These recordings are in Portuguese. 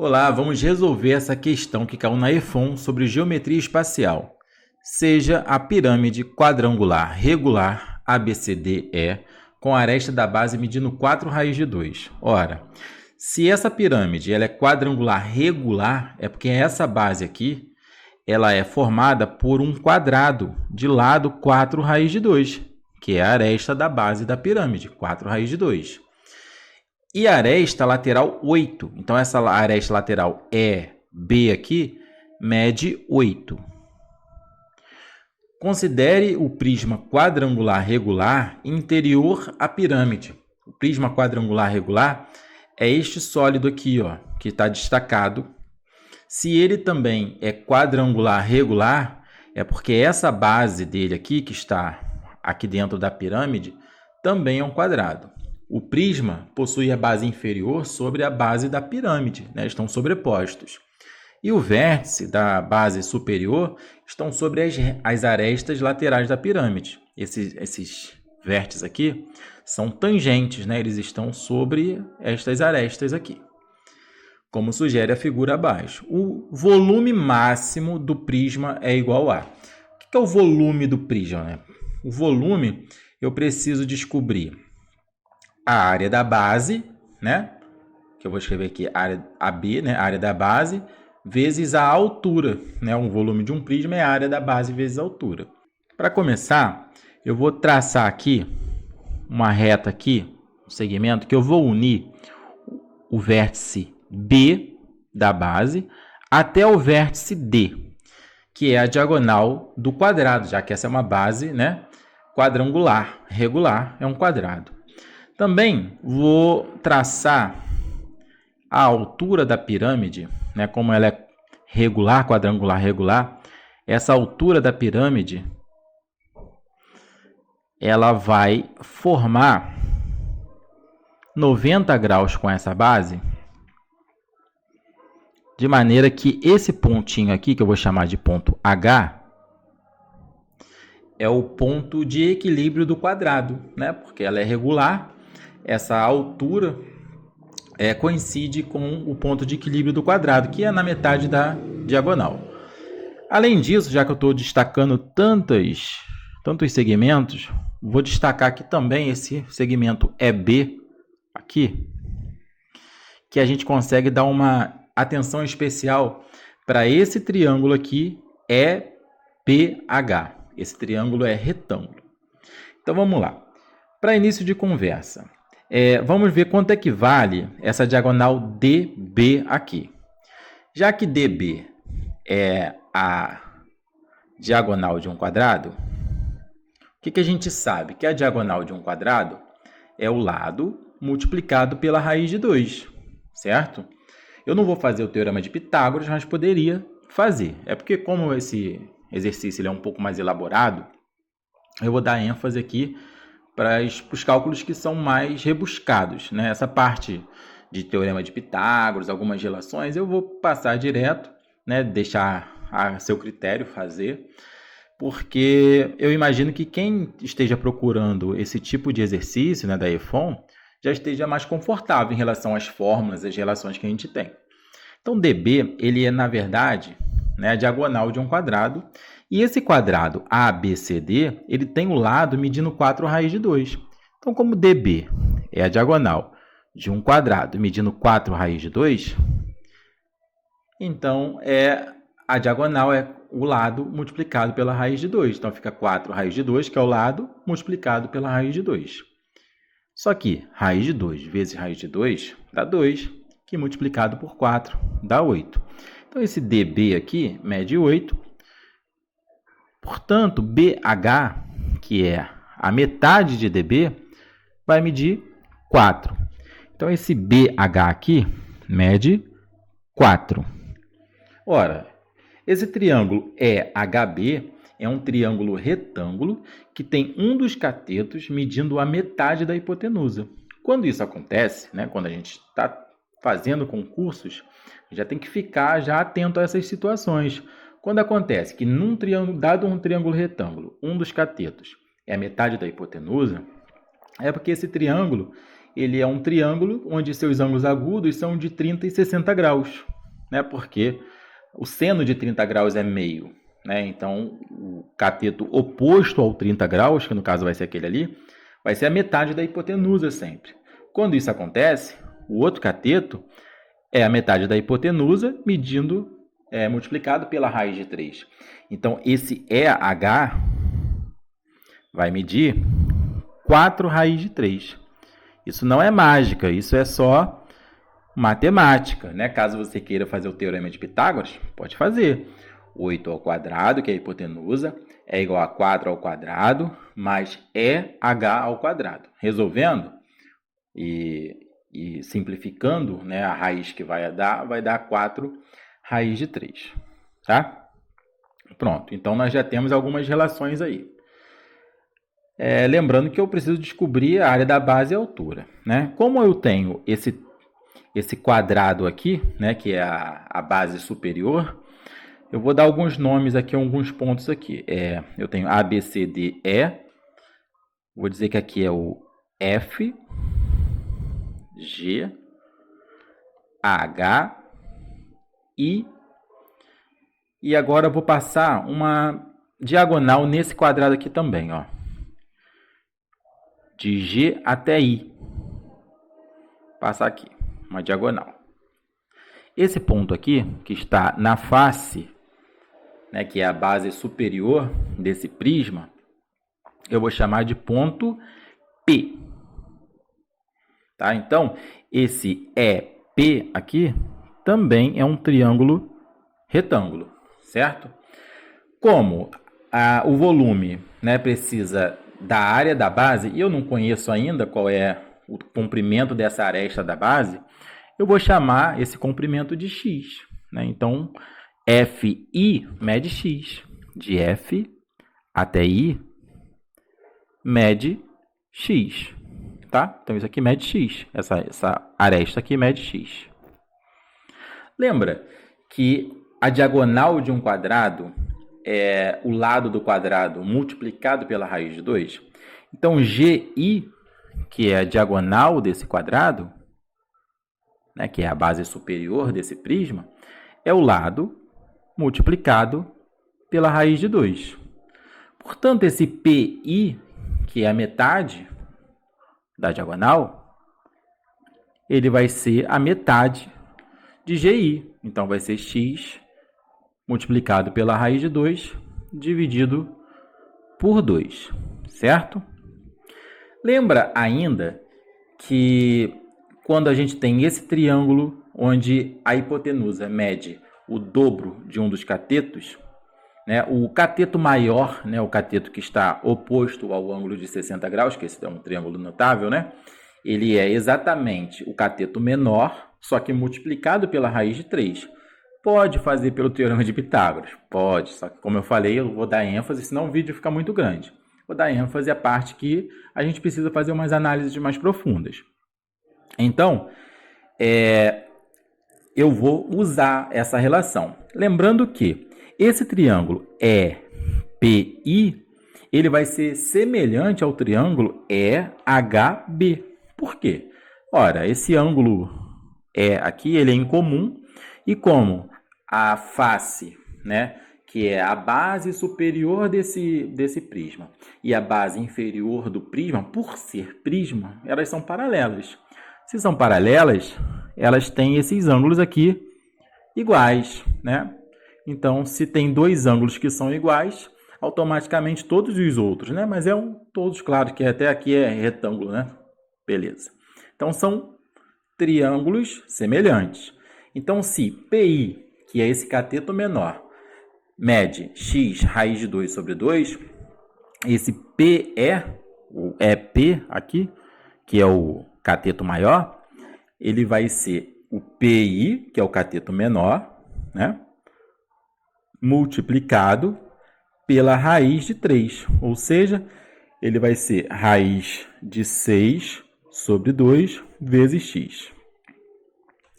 Olá, vamos resolver essa questão que caiu na EFON sobre geometria espacial. Seja a pirâmide quadrangular regular ABCDE com a aresta da base medindo 4 raiz de 2. Ora, se essa pirâmide ela é quadrangular regular, é porque essa base aqui ela é formada por um quadrado de lado 4 raiz de 2, que é a aresta da base da pirâmide, 4 raiz de 2. E a aresta lateral 8. Então, essa aresta lateral EB aqui mede 8. Considere o prisma quadrangular regular interior à pirâmide. O prisma quadrangular regular é este sólido aqui, ó, que está destacado. Se ele também é quadrangular regular, é porque essa base dele aqui, que está aqui dentro da pirâmide, também é um quadrado. O prisma possui a base inferior sobre a base da pirâmide, né? Estão sobrepostos. E o vértice da base superior estão sobre as arestas laterais da pirâmide. Esses vértices aqui são tangentes, né? Eles estão sobre estas arestas aqui, como sugere a figura abaixo. O volume máximo do prisma é igual a... O que é o volume do prisma, né? O volume eu preciso descobrir a área da base, né? Que eu vou escrever aqui, área AB, né? A área da base, vezes a altura, né? O volume de um prisma é a área da base vezes a altura. Para começar, eu vou traçar aqui uma reta aqui, um segmento que eu vou unir o vértice B da base até o vértice D, que é a diagonal do quadrado, já que essa é uma base, né? Quadrangular, regular, é um quadrado. Também vou traçar a altura da pirâmide, né? Como ela é regular, quadrangular, regular, essa altura da pirâmide ela vai formar 90 graus com essa base, de maneira que esse pontinho aqui, que eu vou chamar de ponto H, é o ponto de equilíbrio do quadrado, né? Porque ela é regular. Essa altura coincide com o ponto de equilíbrio do quadrado, que é na metade da diagonal. Além disso, já que eu estou destacando tantos segmentos, vou destacar aqui também esse segmento EB, aqui, que a gente consegue dar uma atenção especial para esse triângulo aqui, EPH. Esse triângulo é retângulo. Então, vamos lá. Para início de conversa, vamos ver quanto é que vale essa diagonal DB aqui. Já que DB é a diagonal de um quadrado, o que a gente sabe? Que a diagonal de um quadrado é o lado multiplicado pela raiz de 2, certo? Eu não vou fazer o teorema de Pitágoras, mas poderia fazer. É porque como esse exercício ele é um pouco mais elaborado, eu vou dar ênfase aqui para os cálculos que são mais rebuscados, né? Essa parte de teorema de Pitágoras, algumas relações, eu vou passar direto, né? Deixar a seu critério fazer, porque eu imagino que quem esteja procurando esse tipo de exercício, né, da EFON, já esteja mais confortável em relação às fórmulas, às relações que a gente tem. Então, DB, ele é, na verdade, né, a diagonal de um quadrado, e esse quadrado ABCD, ele tem o lado medindo 4 raiz de 2. Então, como DB é a diagonal de um quadrado medindo 4 raiz de 2, então a diagonal é o lado multiplicado pela raiz de 2. Então, fica 4 raiz de 2, que é o lado, multiplicado pela raiz de 2. Só que raiz de 2 vezes raiz de 2 dá 2, que multiplicado por 4 dá 8. Então, esse DB aqui mede 8. Portanto, BH, que é a metade de DB, vai medir 4. Então, esse BH aqui mede 4. Ora, esse triângulo EHB é um triângulo retângulo que tem um dos catetos medindo a metade da hipotenusa. Quando isso acontece, né, quando a gente está fazendo concursos, já tem que ficar já atento a essas situações. Quando acontece que num triângulo, dado um triângulo retângulo, um dos catetos é a metade da hipotenusa, é porque esse triângulo ele é um triângulo onde seus ângulos agudos são de 30 e 60 graus. né? Porque o seno de 30 graus é meio, né? Então, o cateto oposto ao 30 graus, que no caso vai ser aquele ali, vai ser a metade da hipotenusa sempre. Quando isso acontece, o outro cateto é a metade da hipotenusa multiplicado pela raiz de 3. Então, esse EH vai medir 4 raiz de 3. Isso não é mágica, isso é só matemática, né? Caso você queira fazer o teorema de Pitágoras, pode fazer. 8 ao quadrado, que é a hipotenusa, é igual a 4 ao quadrado, mais EH ao quadrado. Resolvendo e simplificando, né, a raiz que vai dar 4 raiz de 3. Tá? Pronto, então nós já temos algumas relações aí. Lembrando que eu preciso descobrir a área da base e a altura, né? Como eu tenho esse quadrado aqui, né, que é a base superior, eu vou dar alguns nomes aqui, alguns pontos aqui. Eu tenho A, B, C, D, E. Vou dizer que aqui é o F, G, H, I. E agora eu vou passar uma diagonal nesse quadrado aqui também, ó. De G até I. Passar aqui, uma diagonal. Esse ponto aqui, que está na face, né, que é a base superior desse prisma, eu vou chamar de ponto P. Tá? Então, esse EP aqui também é um triângulo retângulo, certo? Como o volume, né, precisa da área da base, e eu não conheço ainda qual é o comprimento dessa aresta da base, eu vou chamar esse comprimento de x. Né? Então, FI mede x. De F até I mede x. Tá? Então, isso aqui mede x. Essa aresta aqui mede x. Lembra que a diagonal de um quadrado é o lado do quadrado multiplicado pela raiz de 2? Então, GI, que é a diagonal desse quadrado, né, que é a base superior desse prisma, é o lado multiplicado pela raiz de 2. Portanto, esse PI, que é a metade da diagonal, ele vai ser a metade de GI. Então, vai ser x multiplicado pela raiz de 2 dividido por 2, certo? Lembra ainda que quando a gente tem esse triângulo onde a hipotenusa mede o dobro de um dos catetos, né, o cateto maior, né, o cateto que está oposto ao ângulo de 60 graus, que esse é um triângulo notável, né, ele é exatamente o cateto menor, só que multiplicado pela raiz de 3. Pode fazer pelo teorema de Pitágoras? Pode, só que como eu falei, eu vou dar ênfase, senão o vídeo fica muito grande. Vou dar ênfase à parte que a gente precisa fazer umas análises mais profundas. Então, eu vou usar essa relação. Lembrando que esse triângulo EPI, ele vai ser semelhante ao triângulo EHB. Por quê? Ora, esse ângulo aqui, ele é incomum, e como a face, né, que é a base superior desse prisma, e a base inferior do prisma, por ser prisma, elas são paralelas. Se são paralelas, elas têm esses ângulos aqui iguais, né? Então, se tem dois ângulos que são iguais, automaticamente todos os outros, né? Mas todos, claro, que até aqui é retângulo, né? Beleza. Então, são triângulos semelhantes. Então, se PI, que é esse cateto menor, mede x raiz de 2 sobre 2, esse PE, o EP aqui, que é o cateto maior, ele vai ser o PI, que é o cateto menor, né, multiplicado pela raiz de 3, ou seja, ele vai ser raiz de 6 sobre 2 vezes x,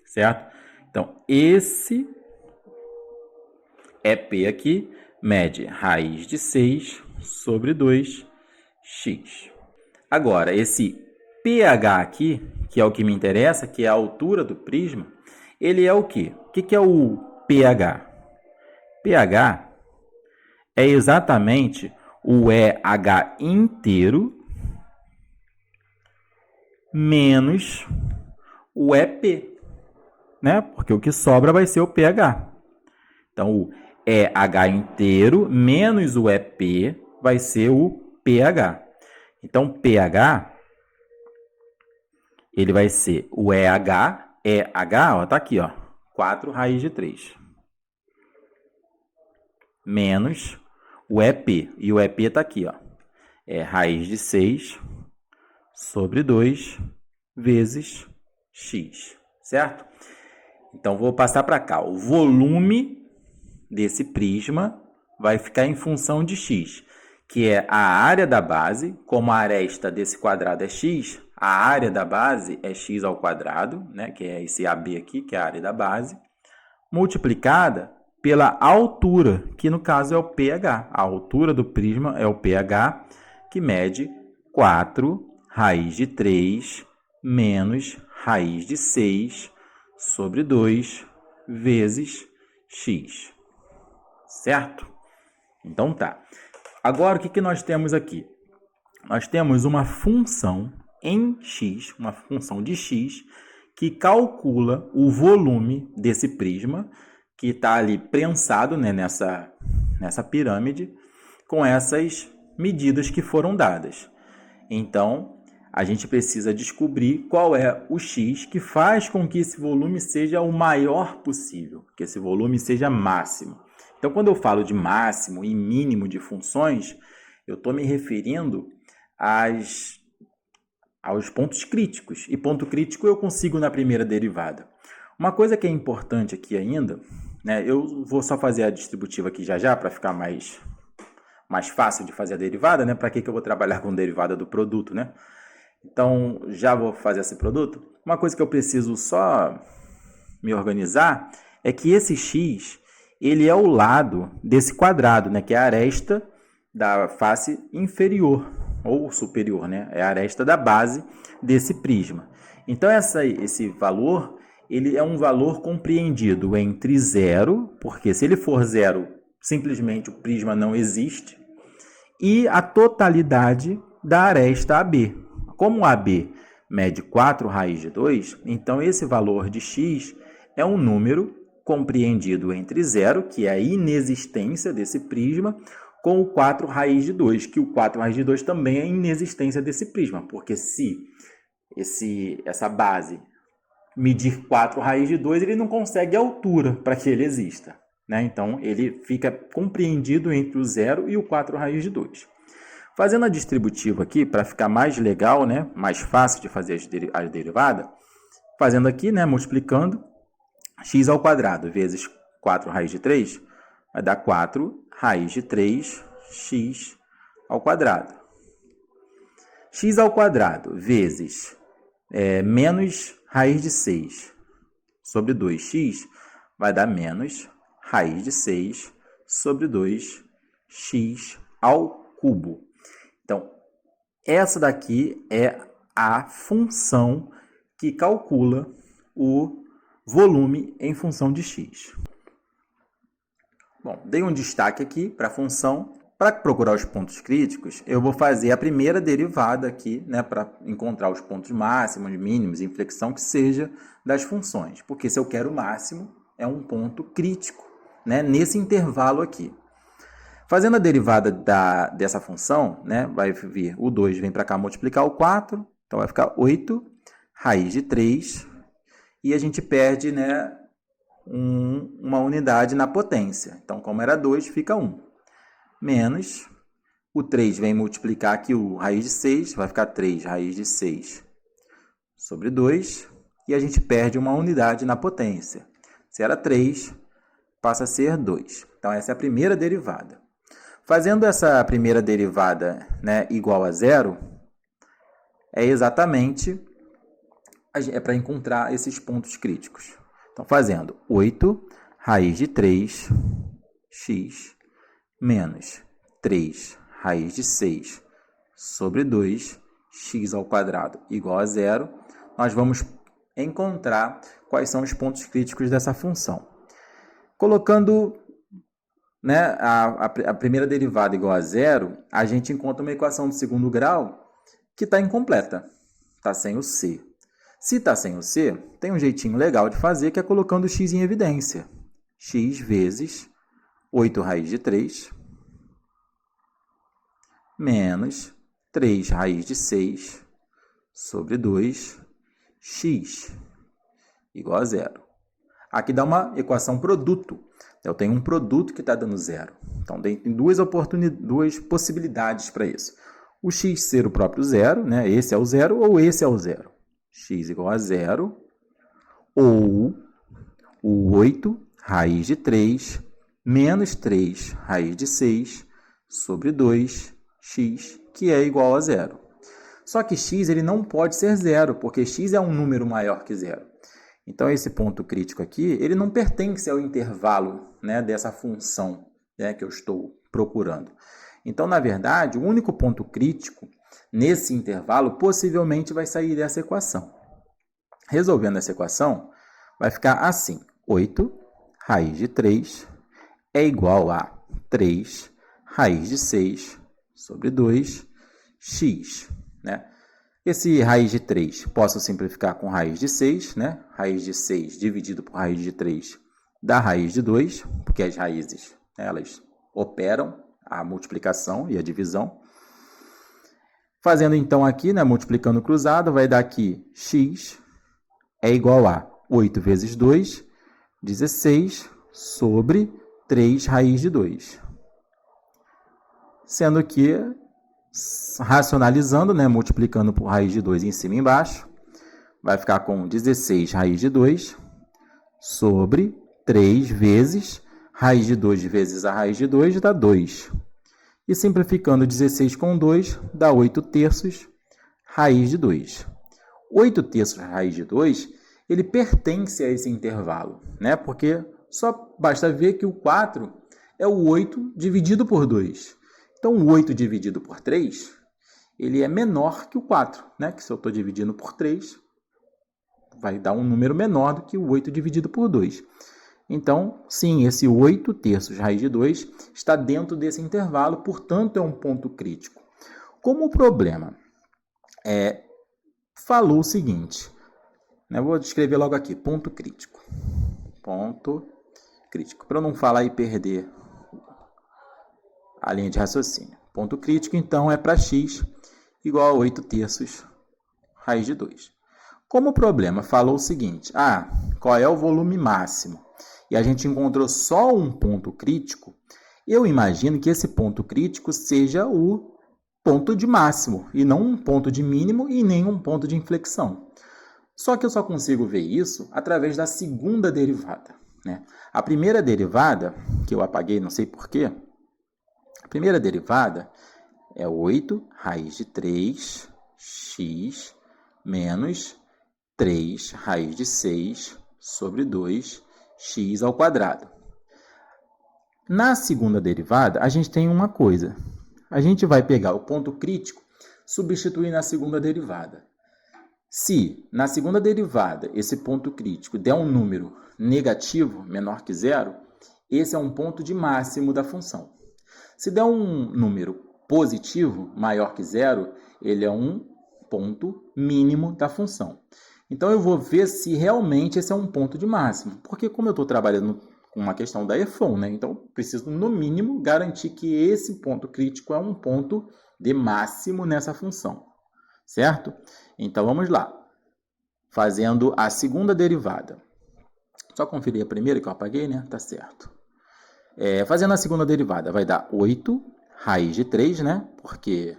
certo? Então, esse EP aqui mede raiz de 6 sobre 2x. Agora, esse PH aqui, que é o que me interessa, que é a altura do prisma, ele é o quê? O que é o pH? pH é exatamente o EH inteiro menos o EP, né? Porque o que sobra vai ser o pH. Então, o EH inteiro menos o EP vai ser o pH. Então, pH, ele vai ser o EH, ó, tá aqui, ó, 4 raiz de 3. Menos o EP. E o EP tá aqui, ó. É raiz de 6 sobre 2 vezes x, certo? Então, vou passar para cá. O volume desse prisma vai ficar em função de x, que é a área da base. Como a aresta desse quadrado é x, a área da base é x ao quadrado, né, que é esse AB aqui, que é a área da base, multiplicada pela altura, que no caso é o pH. A altura do prisma é o pH, que mede 4 raiz de 3 menos raiz de 6 sobre 2 vezes x. Certo? Então tá. Agora o que nós temos aqui? Nós temos uma função em x, uma função de x, que calcula o volume desse prisma, que está ali prensado, né, nessa pirâmide, com essas medidas que foram dadas. Então, a gente precisa descobrir qual é o x que faz com que esse volume seja o maior possível, que esse volume seja máximo. Então, quando eu falo de máximo e mínimo de funções, eu estou me referindo aos pontos críticos. E ponto crítico eu consigo na primeira derivada. Uma coisa que é importante aqui ainda, né, eu vou só fazer a distributiva aqui já para ficar mais fácil de fazer a derivada, né? Para que eu vou trabalhar com derivada do produto, né? Então, já vou fazer esse produto. Uma coisa que eu preciso só me organizar é que esse x, ele é o lado desse quadrado, né? Que é a aresta da face inferior ou superior, né? É a aresta da base desse prisma. Então, esse valor, ele é um valor compreendido entre 0, porque se ele for 0, simplesmente o prisma não existe, e a totalidade da aresta AB. Como AB mede 4 raiz de 2, então esse valor de x é um número compreendido entre 0, que é a inexistência desse prisma, com o 4 raiz de 2, que o 4 raiz de 2 também é a inexistência desse prisma, porque se essa base medir 4 raiz de 2, ele não consegue a altura para que ele exista, né? Então, ele fica compreendido entre o 0 e o 4 raiz de 2. Fazendo a distributiva aqui, para ficar mais legal, né? Mais fácil de fazer a derivada, fazendo aqui, né? Multiplicando, x ao quadrado vezes 4 raiz de 3, vai dar 4 raiz de 3 x ao quadrado. X ao quadrado vezes menos raiz de 6 sobre 2x vai dar menos raiz de 6 sobre 2x ao cubo. Então, essa daqui é a função que calcula o volume em função de x. Bom, dei um destaque aqui para a função. Para procurar os pontos críticos, eu vou fazer a primeira derivada aqui, né, para encontrar os pontos máximos, mínimos, inflexão, que seja das funções. Porque se eu quero o máximo, é um ponto crítico, né, nesse intervalo aqui. Fazendo a derivada dessa função, né, vai vir o 2 vem para cá multiplicar o 4, então vai ficar 8 raiz de 3, e a gente perde, né, uma unidade na potência. Então, como era 2, fica 1. Menos, o 3 vem multiplicar aqui o raiz de 6, vai ficar 3 raiz de 6 sobre 2, e a gente perde uma unidade na potência. Se era 3, passa a ser 2. Então, essa é a primeira derivada. Fazendo essa primeira derivada, né, igual a 0, é exatamente para encontrar esses pontos críticos. Então, fazendo 8 raiz de 3x menos 3 raiz de 6 sobre 2x ao quadrado igual a 0, nós vamos encontrar quais são os pontos críticos dessa função. Colocando, né, a primeira derivada igual a zero, a gente encontra uma equação do segundo grau que está incompleta, está sem o c. Se está sem o c, tem um jeitinho legal de fazer, que é colocando o x em evidência. X vezes 8 raiz de 3 menos 3 raiz de 6 sobre 2, x igual a zero. Aqui dá uma equação produto. Eu tenho um produto que está dando zero. Então, tem duas possibilidades para isso. O x ser o próprio zero, né? Esse é o zero ou esse é o zero. X igual a zero, ou o 8 raiz de 3 menos 3 raiz de 6 sobre 2, x, que é igual a zero. Só que x ele não pode ser zero, porque x é um número maior que zero. Então, esse ponto crítico aqui, ele não pertence ao intervalo, né, dessa função, né, que eu estou procurando. Então, na verdade, o único ponto crítico nesse intervalo possivelmente vai sair dessa equação. Resolvendo essa equação, vai ficar assim: 8 raiz de 3 é igual a 3 raiz de 6 sobre 2, x, né? Esse raiz de 3 posso simplificar com raiz de 6, né? Raiz de 6 dividido por raiz de 3 dá raiz de 2, porque as raízes, né, elas operam a multiplicação e a divisão. Fazendo então aqui, né, multiplicando cruzado, vai dar aqui x é igual a 8 vezes 2, 16, sobre 3 raiz de 2. Sendo que, racionalizando, né, multiplicando por raiz de 2 em cima e embaixo, vai ficar com 16 raiz de 2 sobre 3 vezes raiz de 2 vezes a raiz de 2 dá 2. E simplificando 16 com 2 dá 8 terços raiz de 2. 8 terços raiz de 2, ele pertence a esse intervalo, né? Porque só basta ver que o 4 é o 8 dividido por 2. Então, o 8 dividido por 3, ele é menor que o 4, né? Que se eu estou dividindo por 3, vai dar um número menor do que o 8 dividido por 2. Então, sim, esse 8 terços raiz de 2 está dentro desse intervalo, portanto, é um ponto crítico. Como o problema falou o seguinte, né? Vou escrever logo aqui, ponto crítico. Ponto crítico, para eu não falar e perder a linha de raciocínio. Ponto crítico, então, é para x igual a 8 terços raiz de 2. Como o problema falou o seguinte, qual é o volume máximo? E a gente encontrou só um ponto crítico, eu imagino que esse ponto crítico seja o ponto de máximo, e não um ponto de mínimo e nem um ponto de inflexão. Só que eu só consigo ver isso através da segunda derivada, né? A primeira derivada, que eu apaguei, não sei porquê, a primeira derivada é 8 raiz de 3 x menos 3 raiz de 6 sobre 2 x ao quadrado. Na segunda derivada, a gente tem uma coisa. A gente vai pegar o ponto crítico, substituir na segunda derivada. Se na segunda derivada esse ponto crítico der um número negativo, menor que zero, esse é um ponto de máximo da função. Se der um número positivo, maior que zero, ele é um ponto mínimo da função. Então, eu vou ver se realmente esse é um ponto de máximo. Porque como eu estou trabalhando com uma questão da EFON, né? Então, preciso, no mínimo, garantir que esse ponto crítico é um ponto de máximo nessa função. Certo? Então, vamos lá. Fazendo a segunda derivada. Só conferir a primeira que eu apaguei, né? Tá certo. Fazendo a segunda derivada, vai dar 8 raiz de 3, né? Porque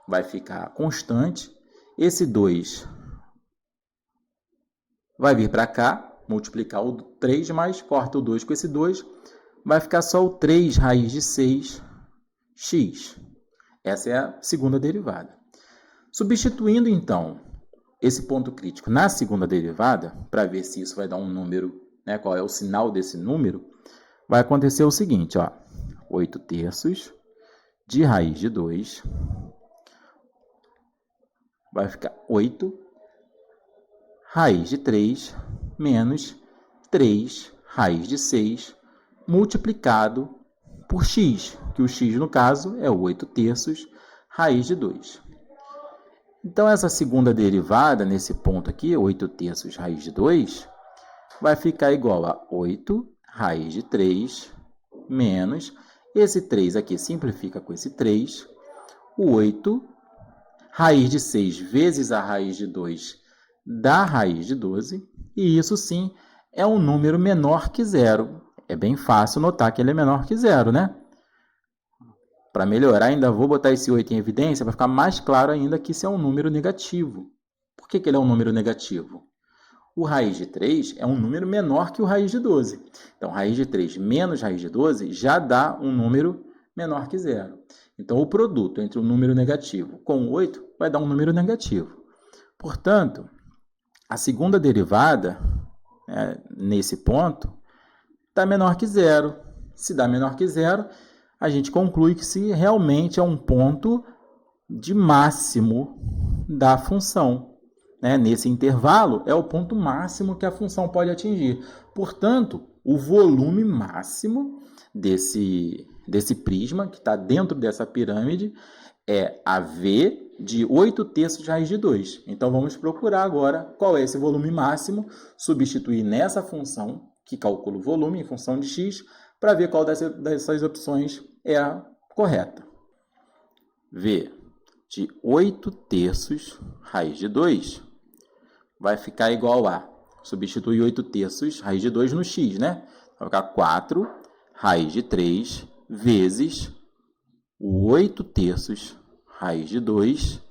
vai ficar constante. Esse 2 vai vir para cá, multiplicar o 3, mais corta o 2 com esse 2, vai ficar só o 3 raiz de 6 x. Essa é a segunda derivada. Substituindo, então, esse ponto crítico na segunda derivada, para ver se isso vai dar um número, né, qual é o sinal desse número, vai acontecer o seguinte, 8 terços de raiz de 2, vai ficar 8 raiz de 3, menos 3 raiz de 6 multiplicado por x, que o x, no caso, é 8/3 raiz de 2. Então, essa segunda derivada, nesse ponto aqui, 8/3 raiz de 2, vai ficar igual a 8 raiz de 3 menos, esse 3 aqui simplifica com esse 3, o 8 raiz de 6 vezes a raiz de 2 da raiz de 12, e isso sim é um número menor que zero. É bem fácil notar que ele é menor que zero, né? Para melhorar, ainda vou botar esse 8 em evidência para ficar mais claro ainda que isso é um número negativo. Por que ele é um número negativo? O raiz de 3 é um número menor que o raiz de 12. Então, raiz de 3 menos raiz de 12 já dá um número menor que zero. Então, o produto entre o número negativo com o 8 vai dar um número negativo. Portanto, a segunda derivada, nesse ponto, está menor que zero. Se dá menor que zero, a gente conclui que se realmente é um ponto de máximo da função. Nesse intervalo, é o ponto máximo que a função pode atingir. Portanto, o volume máximo desse prisma, que está dentro dessa pirâmide, é a V de 8/3 de raiz de 2. Então, vamos procurar agora qual é esse volume máximo, substituir nessa função, que calcula o volume em função de x, para ver qual dessas opções é a correta. V de 8/3 raiz de 2 vai ficar igual a, substituir 8/3 raiz de 2 no x, né? Vai ficar 4 raiz de 3 vezes o 8/3 raiz de 2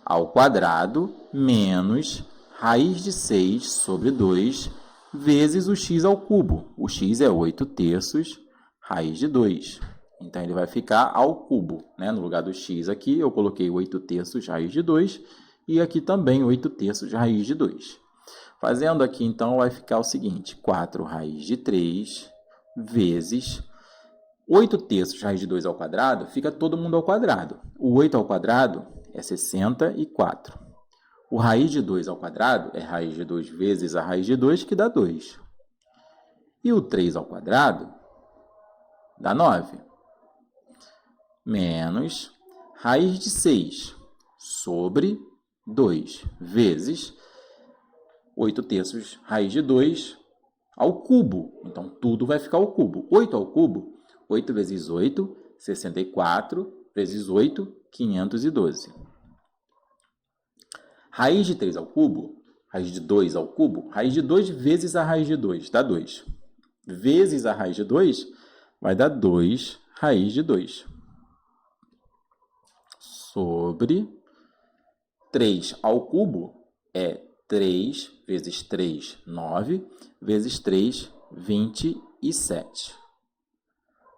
ao quadrado menos raiz de 6 sobre 2 vezes o x ao cubo. O x é 8/3 raiz de 2. Então, ele vai ficar ao cubo. No lugar do x aqui, eu coloquei 8/3 raiz de 2 e aqui também 8/3 raiz de 2. Fazendo aqui, então, vai ficar o seguinte, 4 raiz de 3 vezes 8/3 raiz de 2 ao quadrado, fica todo mundo ao quadrado. O 8 ao quadrado é 64. O raiz de 2 ao quadrado é raiz de 2 vezes a raiz de 2, que dá 2. E o 3 ao quadrado dá 9. Menos raiz de 6 sobre 2 vezes 8/3 raiz de 2 ao cubo. Então, tudo vai ficar ao cubo. 8 ao cubo, 8 vezes 8, 64, vezes 8, 512. Raiz de 3 ao cubo, raiz de 2 ao cubo, raiz de 2 vezes a raiz de 2, dá 2. Vezes a raiz de 2, vai dar 2 raiz de 2. Sobre 3 ao cubo é 3 vezes 3, 9, vezes 3, 27.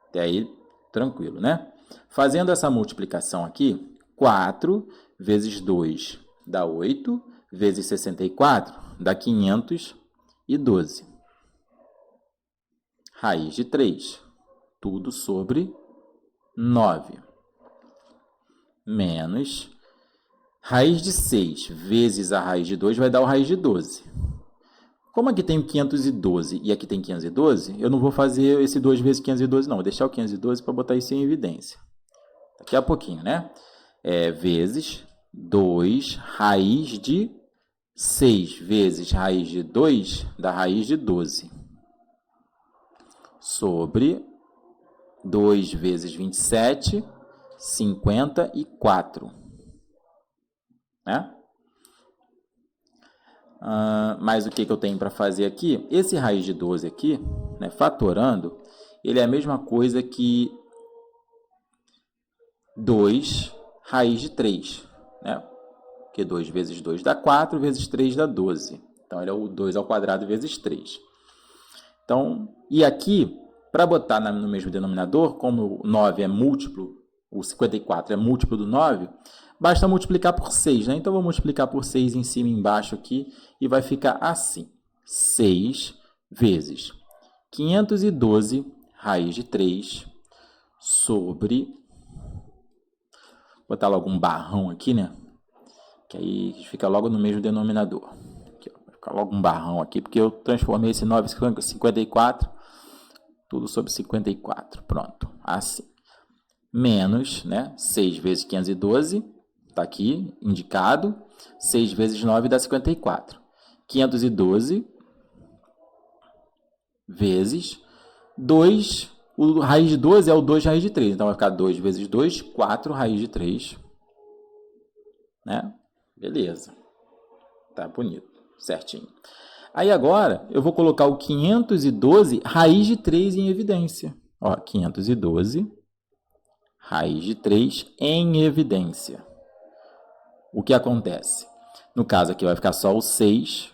Até aí, tranquilo, né? Fazendo essa multiplicação aqui, 4 vezes 2 dá 8, vezes 64 dá 512. Raiz de 3, tudo sobre 9. Menos raiz de 6 vezes a raiz de 2 vai dar o raiz de 12. Como aqui tem 512 e aqui tem 512, eu não vou fazer esse 2 vezes 512 não, vou deixar o 512 para botar isso em evidência. Daqui a pouquinho, né? Vezes 2 raiz de 6 vezes raiz de 2 dá raiz de 12. Sobre 2 vezes 27, 54. Né? Mas o que eu tenho para fazer aqui? Esse raiz de 12 aqui, fatorando, ele é a mesma coisa que 2 raiz de 3. Porque 2 vezes 2 dá 4, vezes 3 dá 12. Então, ele é o 2 ao quadrado vezes 3. Então, e aqui, para botar no mesmo denominador, como o 9 é múltiplo, o 54 é múltiplo do 9, basta multiplicar por 6, Então, vou multiplicar por 6 em cima e embaixo aqui, e vai ficar assim. 6 vezes 512 raiz de 3 sobre... Vou botar logo um barrão aqui, Que aí fica logo no mesmo denominador. Aqui, colocar logo um barrão aqui, porque eu transformei esse 9 em 54, tudo sobre 54, pronto, assim. Menos, né, 6 vezes 512, está aqui, indicado, 6 vezes 9 dá 54. 512 vezes 2, o raiz de 12 é o 2 raiz de 3, então vai ficar 2 vezes 2, 4 raiz de 3, né? Beleza, tá bonito, certinho. Aí agora eu vou colocar o 512 raiz de 3 em evidência. Ó, 512 raiz de 3 em evidência. O que acontece? No caso aqui vai ficar só o 6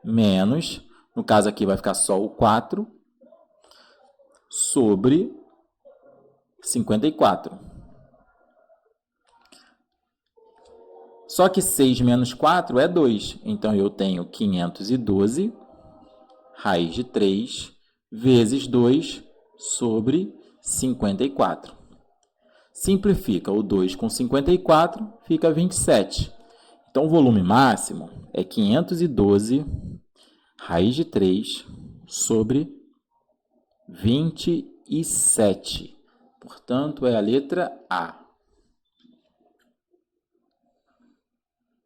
menos, no caso aqui vai ficar só o 4 sobre 54. Só que 6 menos 4 é 2. Então, eu tenho 512 raiz de 3 vezes 2 sobre 54. Simplifica o 2 com 54, fica 27. Então, o volume máximo é 512 raiz de 3 sobre 27. Portanto, é a letra A.